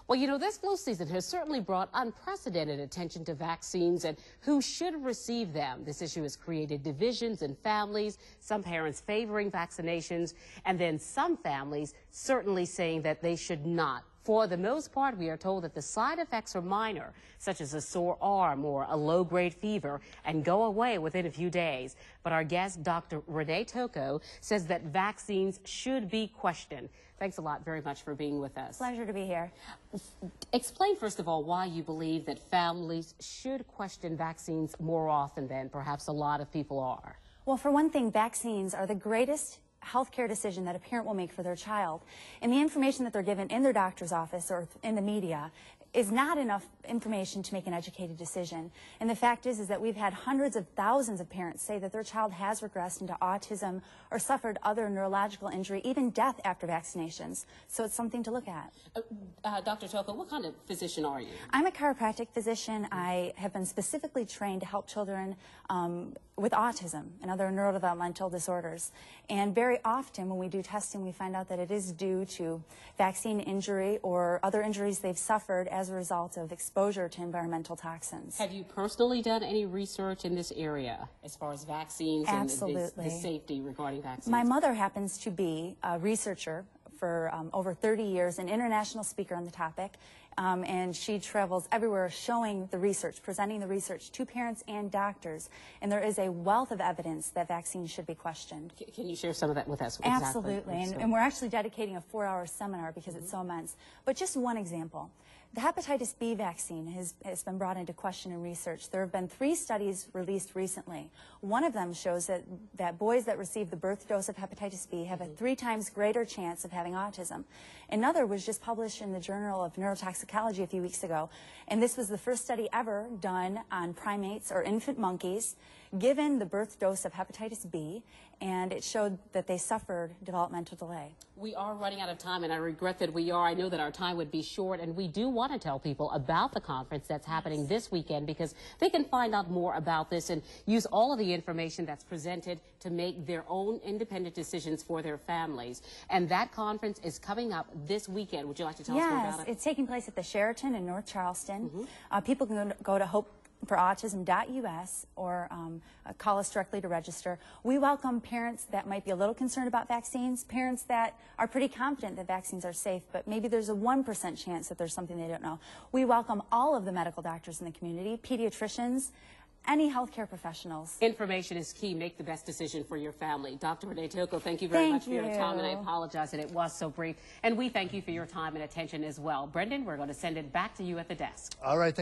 Well, you know, this flu season has certainly brought unprecedented attention to vaccines and who should receive them. This issue has created divisions in families, some parents favoring vaccinations, and then some families certainly saying that they should not. For the most part, we are told that the side effects are minor, such as a sore arm or a low-grade fever, and go away within a few days. But our guest, Dr. Renee Tocco, says that vaccines should be questioned. Thanks a lot very much for being with us. Pleasure to be here. Explain, first of all, why you believe that families should question vaccines more often than perhaps a lot of people are. Well, for one thing, vaccines are the greatest healthcare decision that a parent will make for their child. And the information that they're given in their doctor's office or in the media is not enough information to make an educated decision. And the fact is that we've had hundreds of thousands of parents say that their child has regressed into autism or suffered other neurological injury, even death after vaccinations. So it's something to look at. Dr. Tocco, what kind of physician are you? I'm a chiropractic physician. I have been specifically trained to help children with autism and other neurodevelopmental disorders. And very often when we do testing, we find out that it is due to vaccine injury or other injuries they've suffered as a result of exposure to environmental toxins. Have you personally done any research in this area as far as vaccines and the safety regarding vaccines? My mother happens to be a researcher for over 30 years, an international speaker on the topic, and she travels everywhere showing the research, presenting the research to parents and doctors, and there is a wealth of evidence that vaccines should be questioned. Can you share some of that with us? Absolutely, and we're actually dedicating a 4-hour seminar because it's so immense. But just one example. The hepatitis B vaccine has been brought into question in research. There have been 3 studies released recently. One of them shows that boys that receive the birth dose of hepatitis B have a 3 times greater chance of having autism. Another was just published in the Journal of Neurotoxicology a few weeks ago, and this was the first study ever done on primates or infant monkeys given the birth dose of hepatitis B, and it showed that they suffered developmental delay. We are running out of time, and I regret that we are. I know that our time would be short, and we do want to tell people about the conference that's happening this weekend because they can find out more about this and use all of the information that's presented to make their own independent decisions for their families. And that conference is coming up this weekend. Would you like to tell us more about it? Yes, it's taking place at the Sheraton in North Charleston. People can go to hopeforautism.us or call us directly to register. We welcome parents that might be a little concerned about vaccines, parents that are pretty confident that vaccines are safe, but maybe there's a 1% chance that there's something they don't know. We welcome all of the medical doctors in the community, pediatricians, any healthcare professionals. Information is key. Make the best decision for your family. Dr. Renee Tocco, thank you very much for your time, and I apologize that it was so brief. And we thank you for your time and attention as well. Brendan, we're going to send it back to you at the desk. All right.